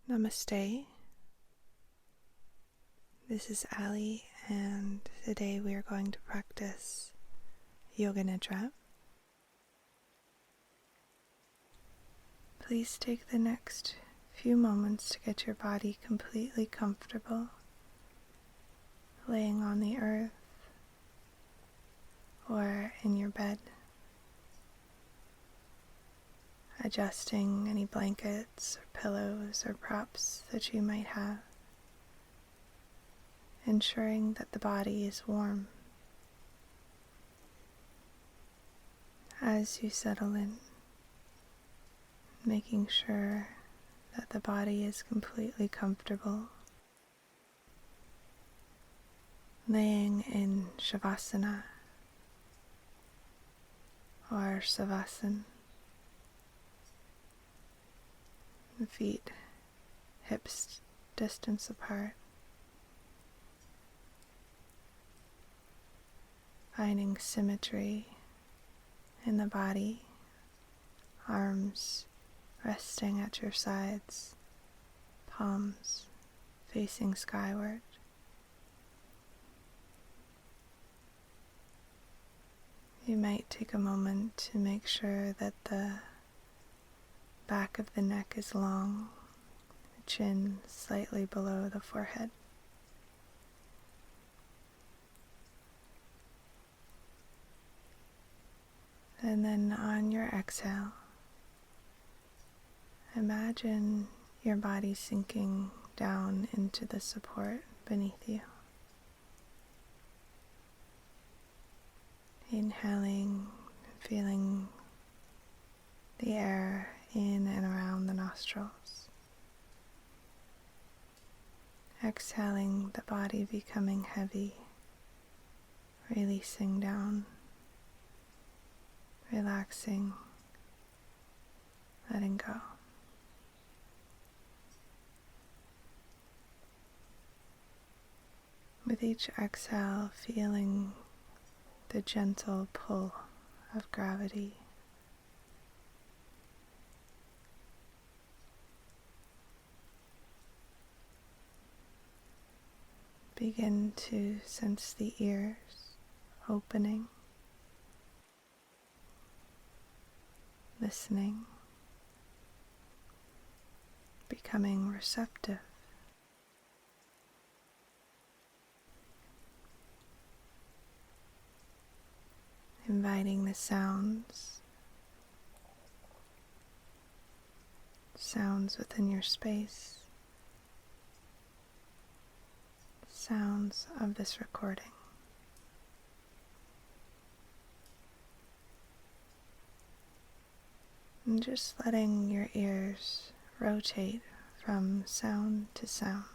Namaste. This is Ali, and today we are going to practice yoganidra. Please take the next few moments to get your body completely comfortable, laying on the earth or in your bed, adjusting any blankets or pillows or props that you might have, ensuring that the body is warm. As you settle in, making sure that the body is completely comfortable, laying in Shavasana or Savasana, the feet hips distance apart, finding symmetry in the body, arms resting at your sides, palms facing skyward. You might take a moment to make sure that the back of the neck is long, the chin slightly below the forehead. And then on your exhale, imagine your body sinking down into the support beneath you. Inhaling and feeling the air in and around the nostrils. Exhaling, the body becoming heavy, releasing down, relaxing, letting go. With each exhale, feeling the gentle pull of gravity. Begin to sense the ears opening, listening, becoming receptive. Inviting the sounds within your space, sounds of this recording. And just letting your ears rotate from sound to sound.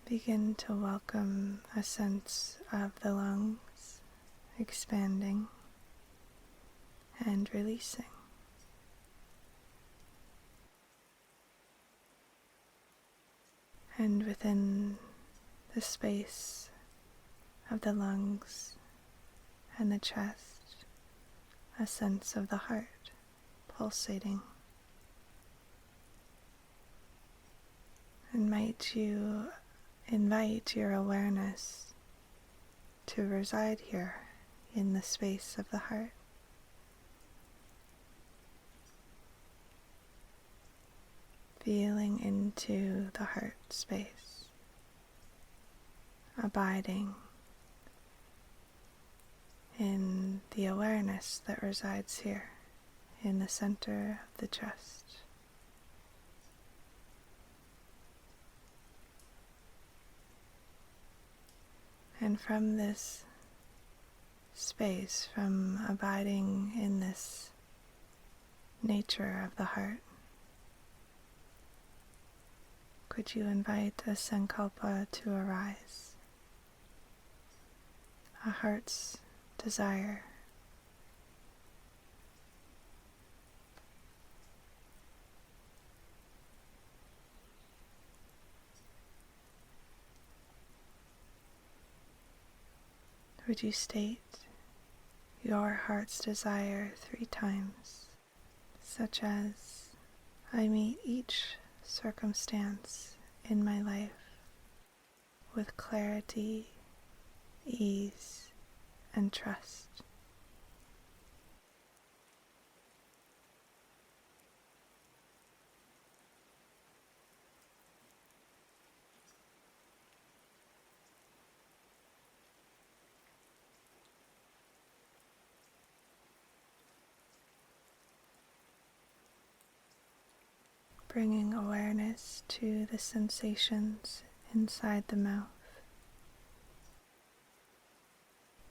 Begin to welcome a sense of the lungs expanding and releasing. And within the space of the lungs and the chest, a sense of the heart pulsating. And might you invite your awareness to reside here in the space of the heart. Feeling into the heart space, abiding in the awareness that resides here in the center of the chest. And from this space, from abiding in this nature of the heart, could you invite a sankalpa to arise, a heart's desire, would you state your heart's desire 3 times, such as, I meet each circumstance in my life with clarity, ease, and trust. Bringing awareness to the sensations inside the mouth,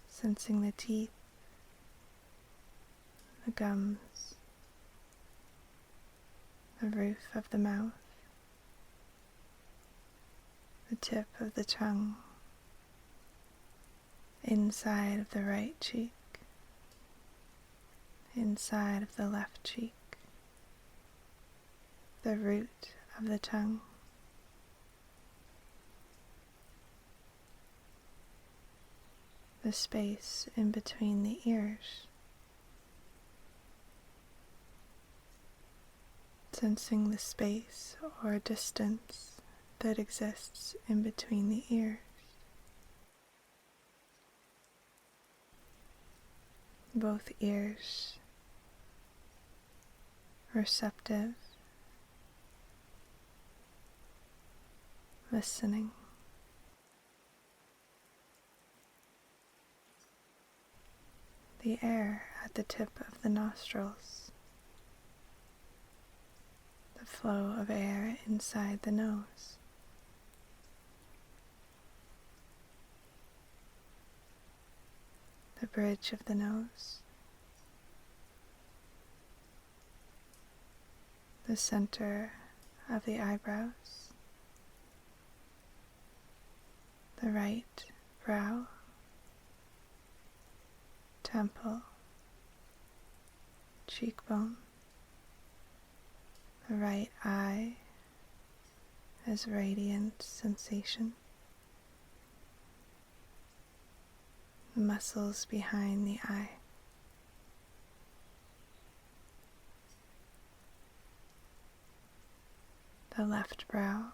sensing the teeth, the gums, the roof of the mouth, the tip of the tongue, inside of the right cheek, inside of the left cheek, the root of the tongue, the space in between the ears, sensing the space or distance that exists in between the ears. Both ears receptive, listening. The air at the tip of the nostrils, the flow of air inside the nose. The bridge of the nose, the center of the eyebrows, the right brow, temple, cheekbone, the right eye as radiant sensation, the muscles behind the eye, the left brow,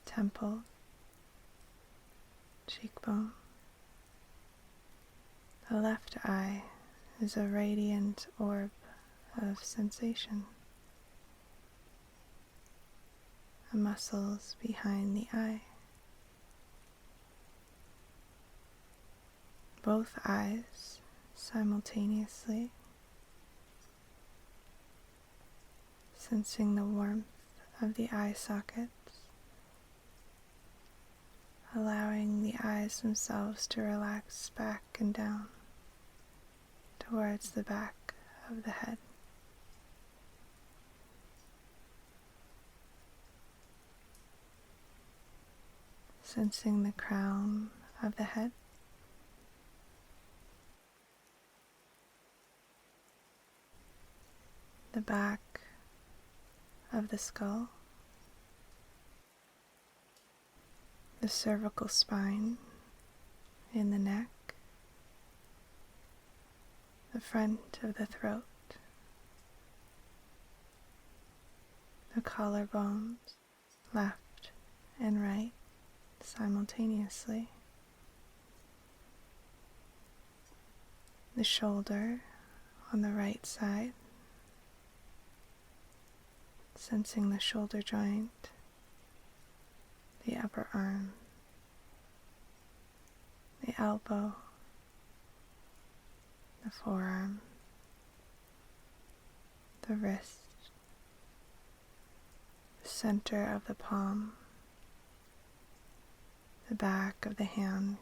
temple, cheekbone. The left eye is a radiant orb of sensation. The muscles behind the eye. Both eyes simultaneously, sensing the warmth of the eye sockets, allowing the eyes themselves to relax back and down towards the back of the head. Sensing the crown of the head, the back of the skull, the cervical spine in the neck, the front of the throat, the collarbones, left and right simultaneously, the shoulder on the right side, sensing the shoulder joint, the upper arm, the elbow, the forearm, the wrist, the center of the palm, the back of the hand,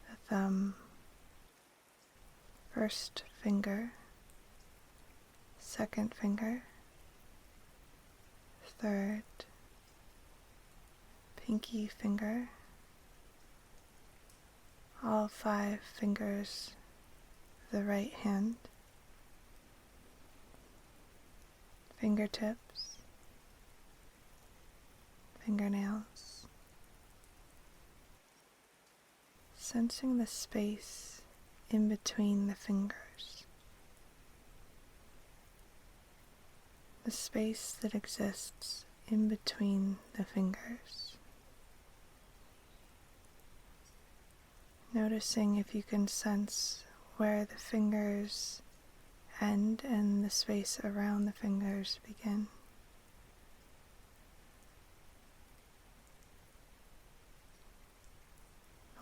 the thumb, first finger, second finger, third, pinky finger, all 5 fingers of the right hand, fingertips, fingernails, sensing the space in between the fingers, the space that exists in between the fingers. Noticing if you can sense where the fingers end and the space around the fingers begin.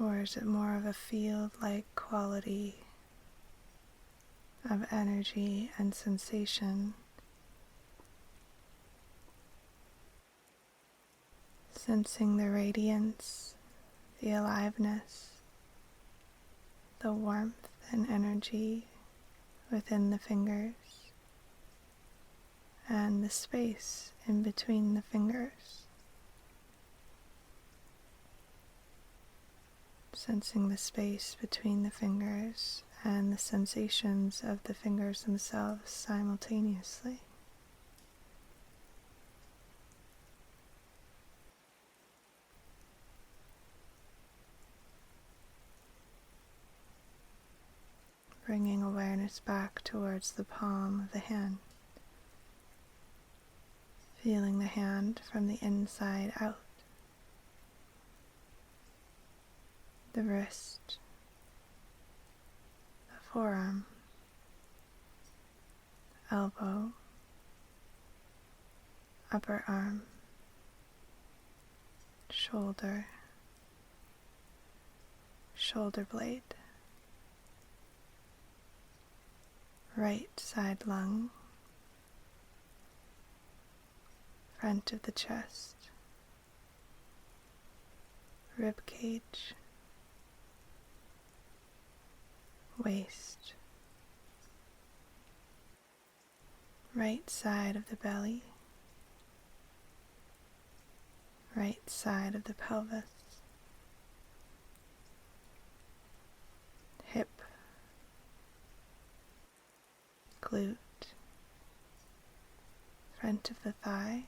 Or is it more of a field-like quality of energy and sensation? Sensing the radiance, the aliveness, the warmth and energy within the fingers, and the space in between the fingers. Sensing the space between the fingers and the sensations of the fingers themselves simultaneously. Bringing awareness back towards the palm of the hand. Feeling the hand from the inside out. The wrist, the forearm, elbow, upper arm, shoulder, shoulder blade, right side lung, front of the chest, rib cage, waist, right side of the belly, right side of the pelvis, hip, glute, front of the thigh,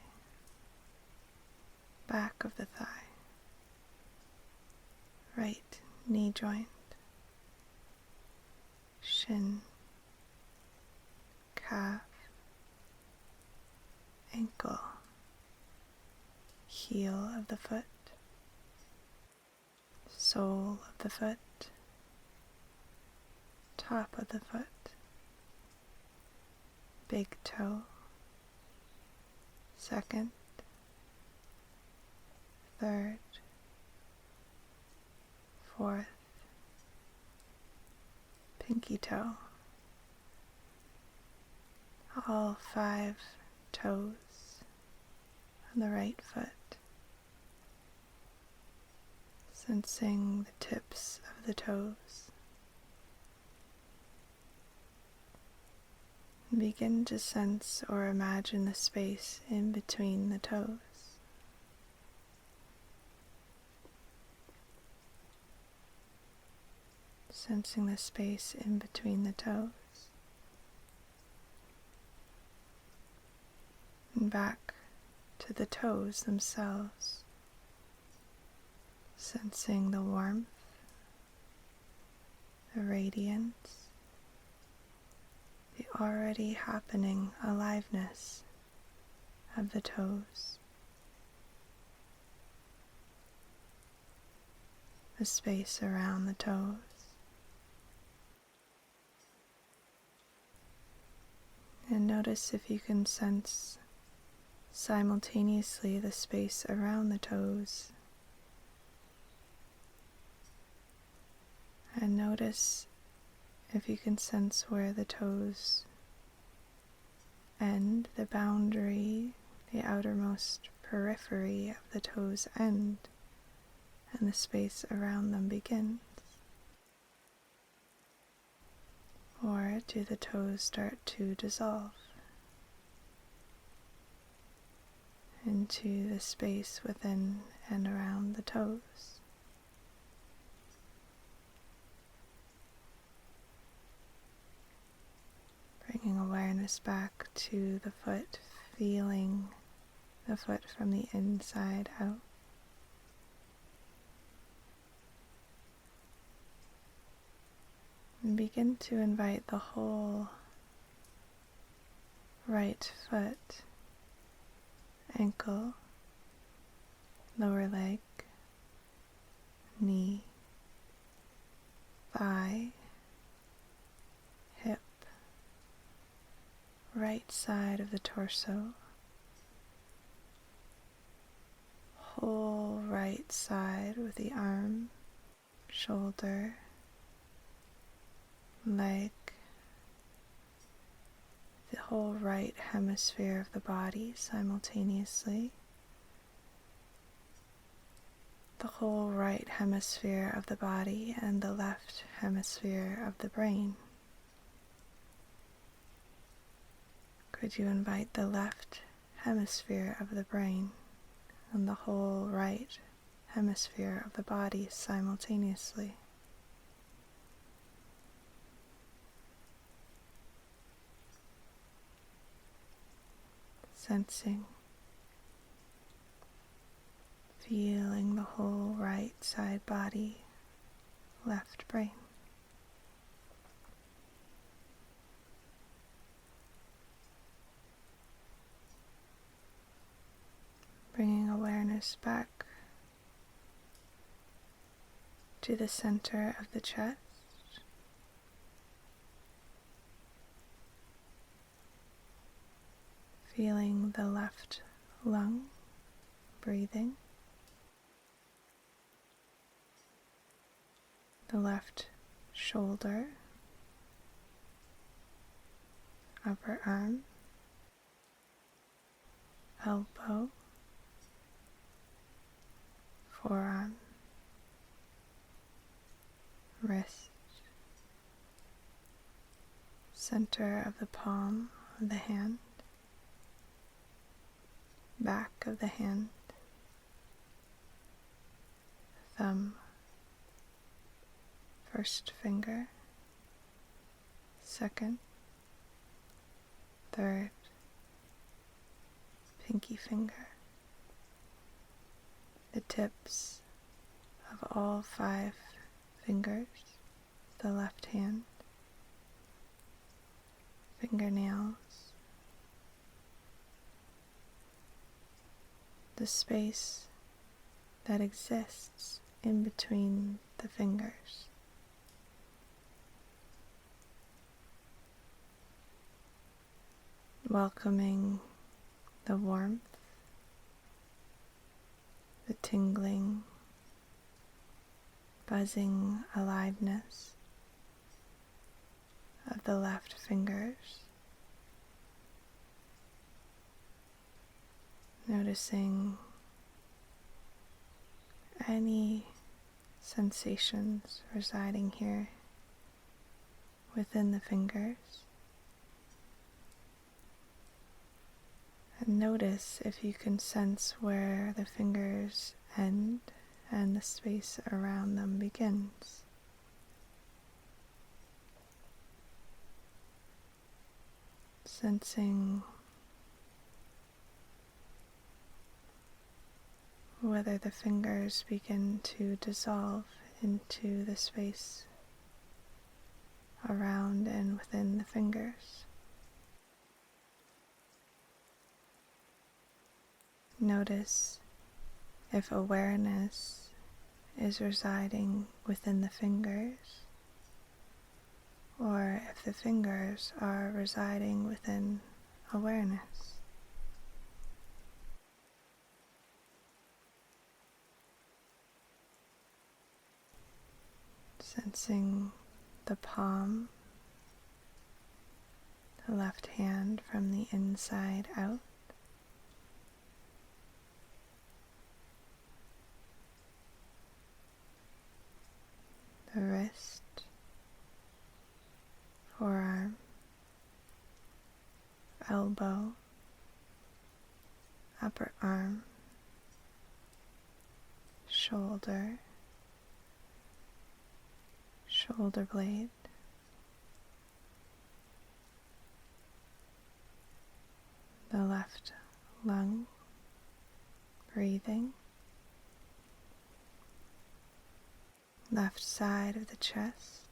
back of the thigh, right knee joint, shin, calf, ankle, heel of the foot, sole of the foot, top of the foot, big toe, second, third, fourth, pinky toe, all 5 toes on the right foot, sensing the tips of the toes. Begin to sense or imagine the space in between the toes. Sensing the space in between the toes. And back to the toes themselves. Sensing the warmth, the radiance, the already happening aliveness of the toes. The space around the toes. And notice if you can sense simultaneously the space around the toes. And notice if you can sense where the toes end, the boundary, the outermost periphery of the toes end, and the space around them begins. Or do the toes start to dissolve into the space within and around the toes? Bringing awareness back to the foot, feeling the foot from the inside out. begin to invite the whole right foot, ankle, lower leg, knee, thigh, hip, right side of the torso, whole right side with the arm, shoulder, leg, the whole right hemisphere of the body simultaneously, the whole right hemisphere of the body and the left hemisphere of the brain. Could you invite the left hemisphere of the brain and the whole right hemisphere of the body simultaneously? Sensing, feeling the whole right side body, left brain. Bringing awareness back to the center of the chest. Feeling the left lung, breathing. The left shoulder, upper arm, elbow, forearm, wrist, center of the palm of the hand, back of the hand, thumb, first finger, second, third, pinky finger, the tips of all 5 fingers, the left hand, fingernails, the space that exists in between the fingers. Welcoming the warmth, the tingling, buzzing aliveness of the left fingers. Noticing any sensations residing here within the fingers. And notice if you can sense where the fingers end and the space around them begins. Sensing whether the fingers begin to dissolve into the space around and within the fingers. Notice if awareness is residing within the fingers, or if the fingers are residing within awareness. Sensing the palm, the left hand from the inside out. The wrist, forearm, elbow, upper arm, shoulder, shoulder blade, the left lung, breathing, left side of the chest,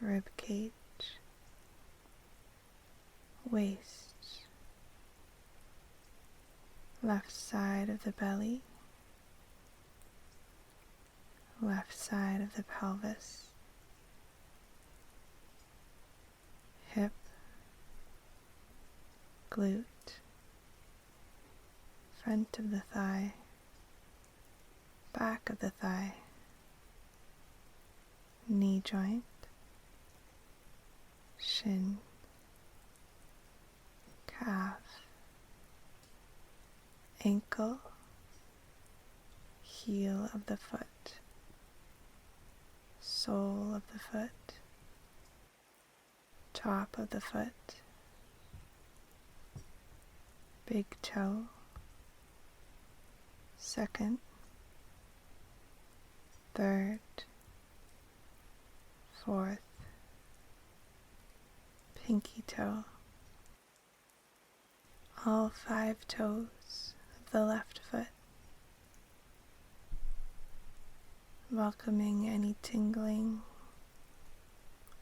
rib cage, waist, left side of the belly, left side of the pelvis, hip, glute, front of the thigh, back of the thigh, knee joint, shin, calf, ankle, heel of the foot, sole of the foot, top of the foot, big toe, second, third, fourth, pinky toe, all 5 toes of the left foot, welcoming any tingling,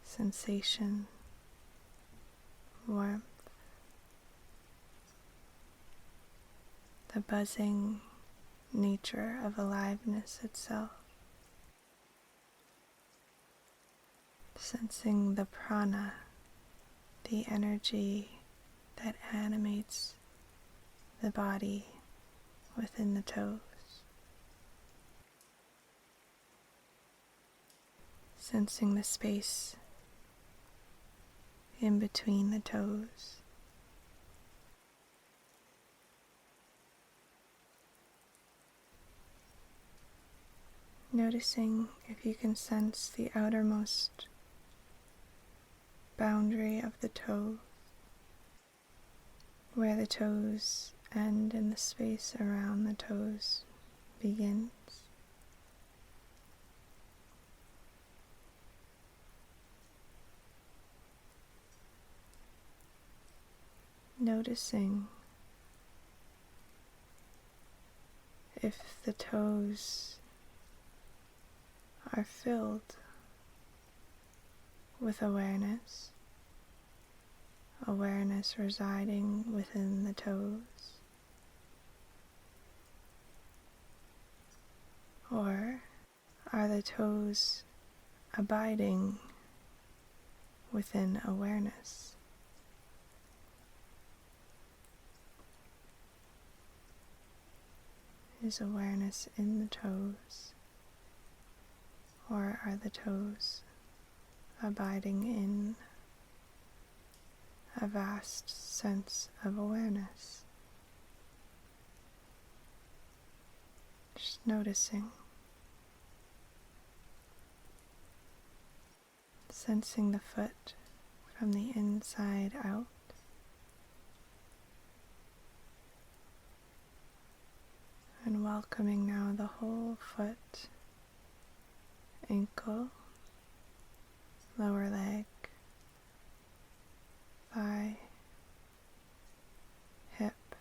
sensation, warmth, the buzzing nature of aliveness itself, sensing the prana, the energy that animates the body within the toes, sensing the space in between the toes, noticing if you can sense the outermost boundary of the toe, where the toes end and the space around the toes begins. Noticing if the toes are filled with awareness, awareness residing within the toes, or are the toes abiding within awareness? Is awareness in the toes, or are the toes abiding in a vast sense of awareness? Just noticing, sensing the foot from the inside out, and welcoming now the whole foot, ankle, lower leg, thigh, hip,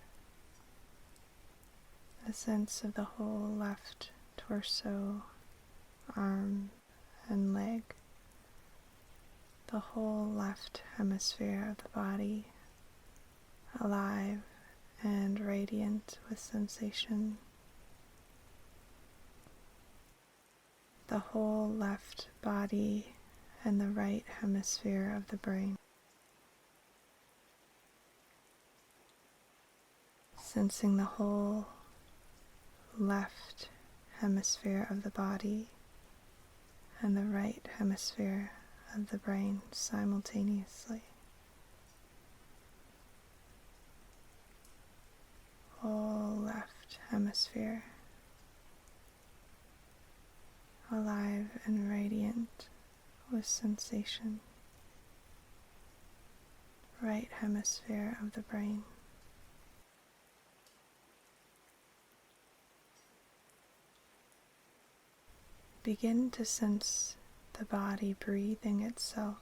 a sense of the whole left torso, arm, and leg, the whole left hemisphere of the body, alive and radiant with sensation. The whole left body and the right hemisphere of the brain. Sensing the whole left hemisphere of the body and the right hemisphere of the brain simultaneously. Whole left hemisphere, alive and radiant with sensation. Right hemisphere of the brain. Begin to sense the body breathing itself.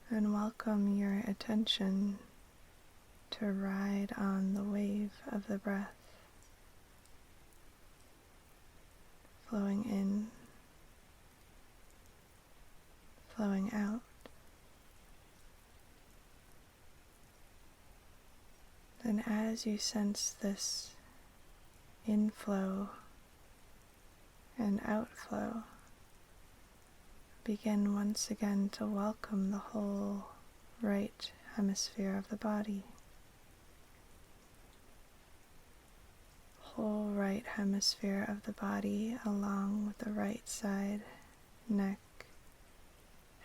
And welcome your attention to ride on the wave of the breath, flowing in, flowing out. Then as you sense this inflow and outflow, begin once again to welcome the whole right hemisphere of the body. Whole right hemisphere of the body along with the right side, neck,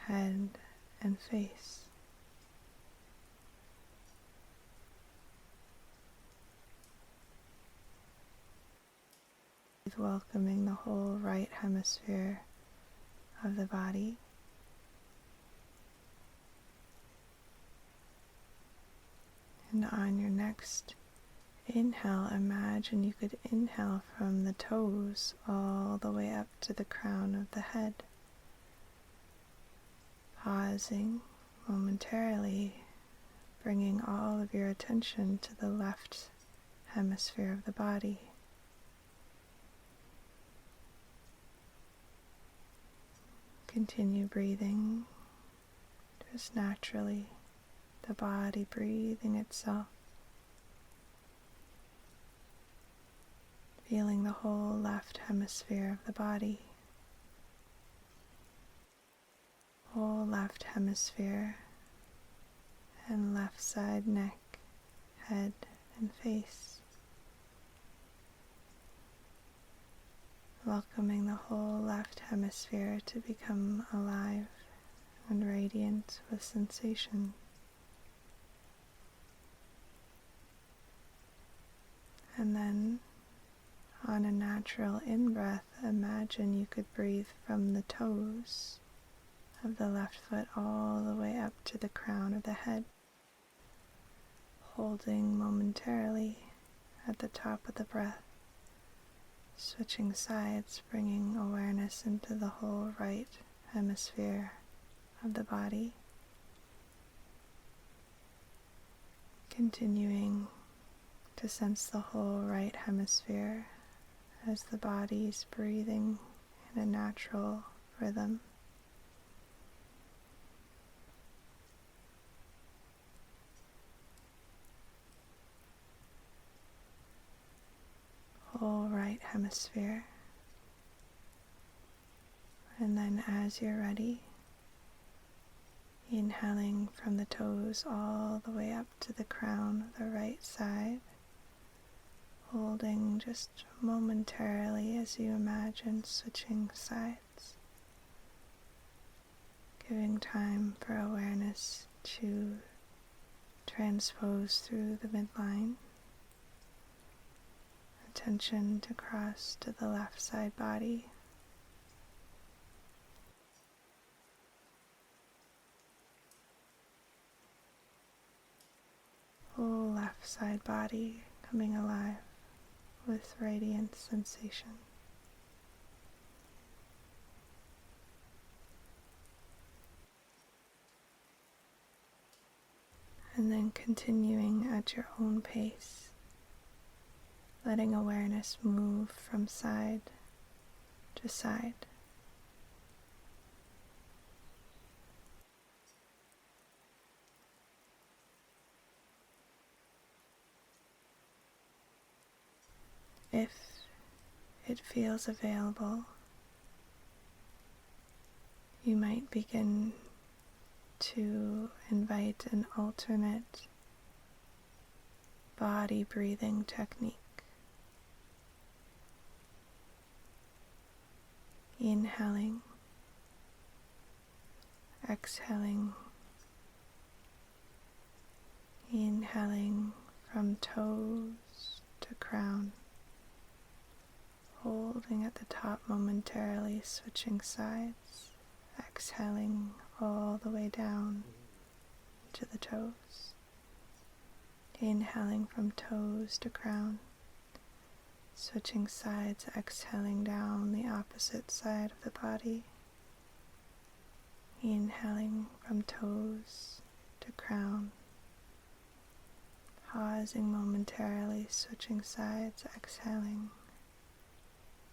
head, and face. Welcoming the whole right hemisphere of the body. And on your next inhale, imagine you could inhale from the toes all the way up to the crown of the head. Pausing momentarily, bringing all of your attention to the left hemisphere of the body. Continue breathing just naturally, the body breathing itself, feeling the whole left hemisphere of the body, whole left hemisphere and left side, neck, head, and face. Welcoming the whole left hemisphere to become alive and radiant with sensation. And then, on a natural in-breath, imagine you could breathe from the toes of the left foot all the way up to the crown of the head, holding momentarily at the top of the breath. Switching sides, bringing awareness into the whole right hemisphere of the body. Continuing to sense the whole right hemisphere as the body's breathing in a natural rhythm. Whole right hemisphere. And then as you're ready, inhaling from the toes all the way up to the crown of the right side, holding just momentarily as you imagine switching sides, giving time for awareness to transpose through the midline. Attention to cross to the left side body. Whole left side body coming alive with radiant sensation. And then continuing at your own pace, letting awareness move from side to side. If it feels available, you might begin to invite an alternate body breathing technique. Inhaling, exhaling, inhaling from toes to crown, holding at the top momentarily, switching sides, exhaling all the way down to the toes, inhaling from toes to crown, switching sides, exhaling down the opposite side of the body, inhaling from toes to crown, pausing momentarily, switching sides, exhaling,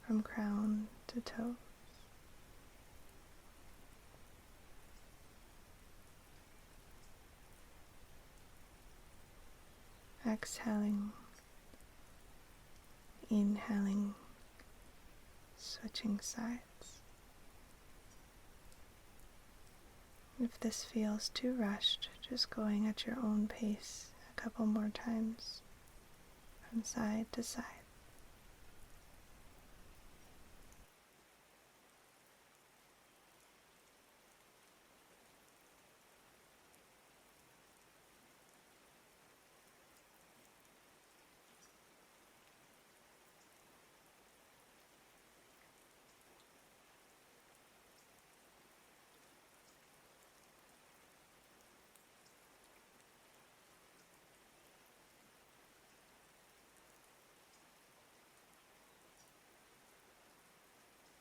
from crown to toes. Exhaling, inhaling, switching sides. If this feels too rushed, just going at your own pace a couple more times from side to side.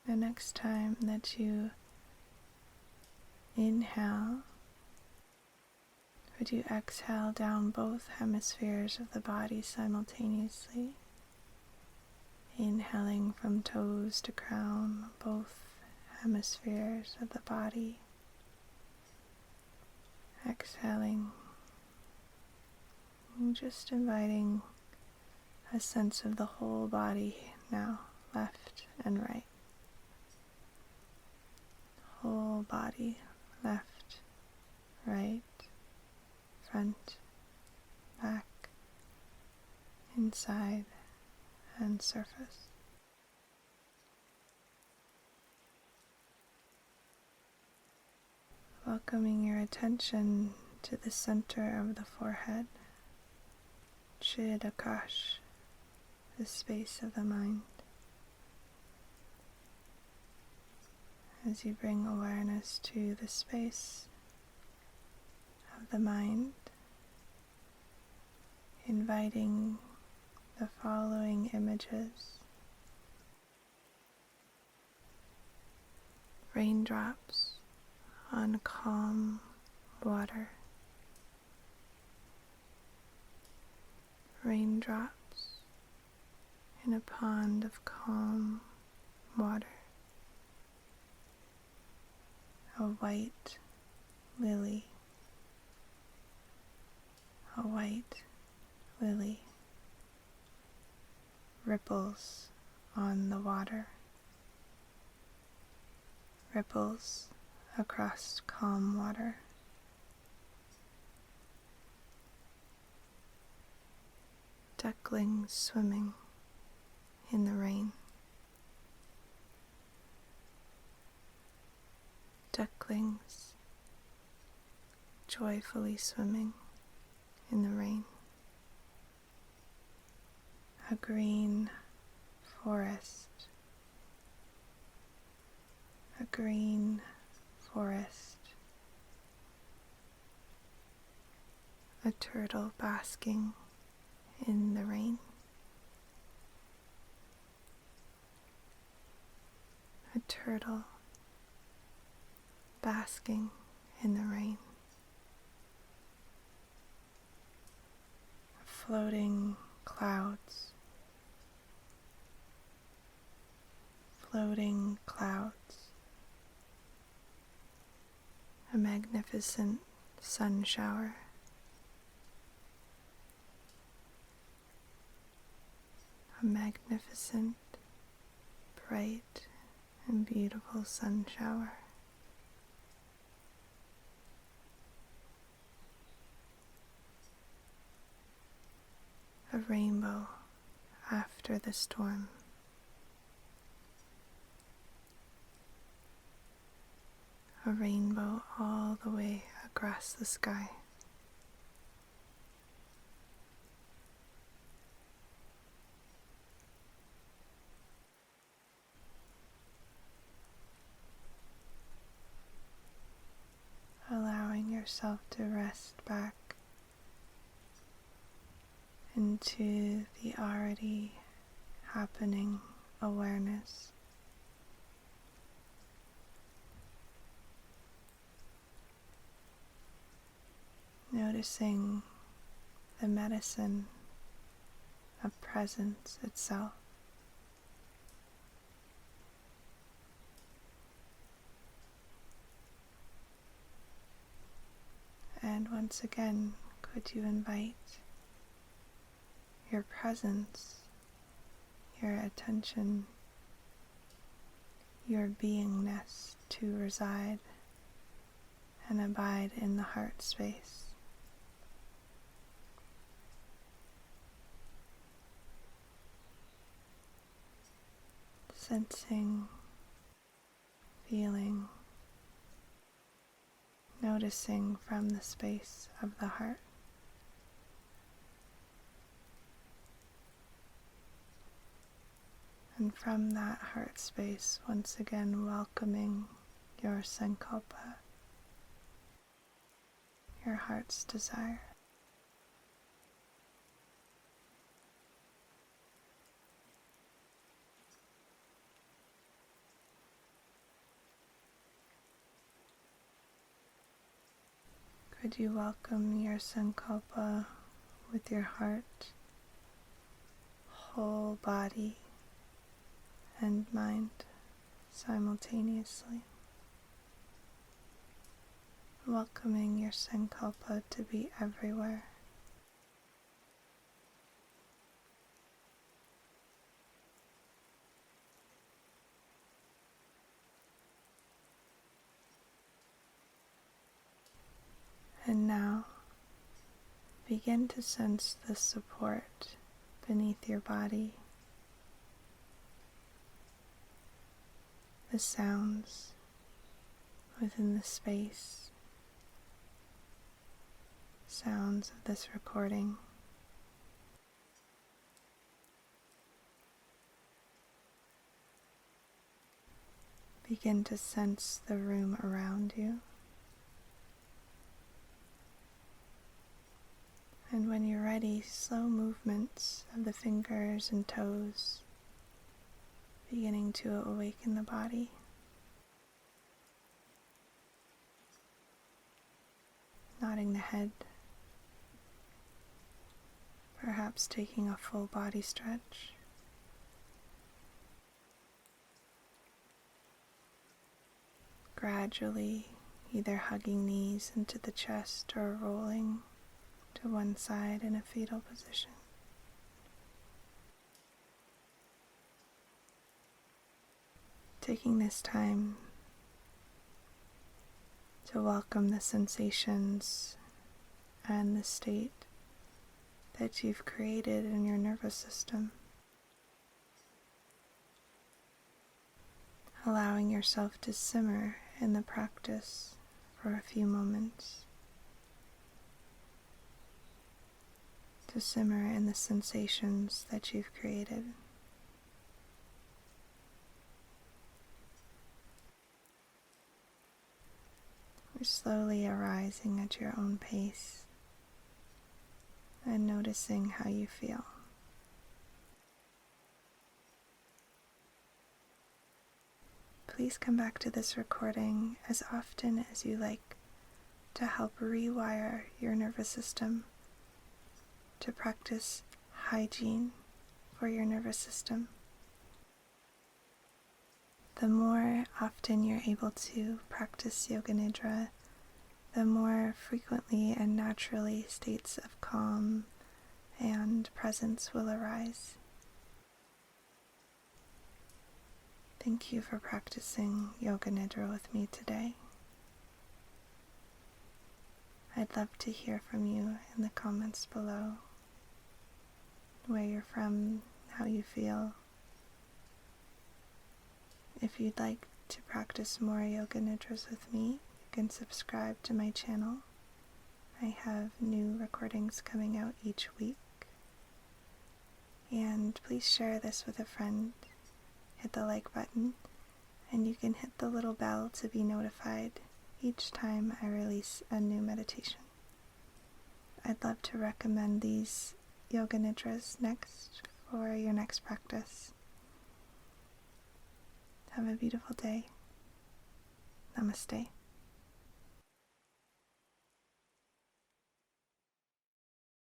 The next time that you inhale, would you exhale down both hemispheres of the body simultaneously? Inhaling from toes to crown, both hemispheres of the body. Exhaling, and just inviting a sense of the whole body now, left and right. Whole body, left, right, front, back, inside, and surface. Welcoming your attention to the center of the forehead, Chid-Akash, the space of the mind. As you bring awareness to the space of the mind, inviting the following images: raindrops on calm water, raindrops in a pond of calm water, a white lily, a white lily, ripples on the water, ripples across calm water. Ducklings swimming in the rain. Ducklings joyfully swimming in the rain. A green forest. A green forest. A turtle basking in the rain. A turtle basking in the rain. Floating clouds. Floating clouds. A magnificent sun shower. A magnificent, bright, and beautiful sun shower. A rainbow after the storm. A rainbow all the way across the sky. Allowing yourself to rest back into the already happening awareness. Noticing the medicine of presence itself. And once again, could you invite your presence, your attention, your beingness to reside and abide in the heart space. Sensing, feeling, noticing from the space of the heart. And from that heart space, once again welcoming your sankalpa, your heart's desire. Could you welcome your sankalpa with your heart, whole body, and mind simultaneously? Welcoming your sankalpa to be everywhere. And now, begin to sense the support beneath your body, the sounds within the space, sounds of this recording. Begin to sense the room around you. And when you're ready, slow movements of the fingers and toes, beginning to awaken the body. Nodding the head, perhaps taking a full body stretch. Gradually, either hugging knees into the chest or rolling to one side in a fetal position. Taking this time to welcome the sensations and the state that you've created in your nervous system. Allowing yourself to simmer in the practice for a few moments. To simmer in the sensations that you've created. You're slowly arising at your own pace and noticing how you feel. Please come back to this recording as often as you like to help rewire your nervous system, to practice hygiene for your nervous system. The more often you're able to practice yoganidra, the more frequently and naturally states of calm and presence will arise. Thank you for practicing yoganidra with me today. I'd love to hear from you in the comments below, where you're from, how you feel. If you'd like to practice more yoganidras with me, you can subscribe to my channel. I have new recordings coming out each week. And please share this with a friend. Hit the like button, and you can hit the little bell to be notified each time I release a new meditation. I'd love to recommend these yoganidras next for your next practice. Have a beautiful day. Namaste.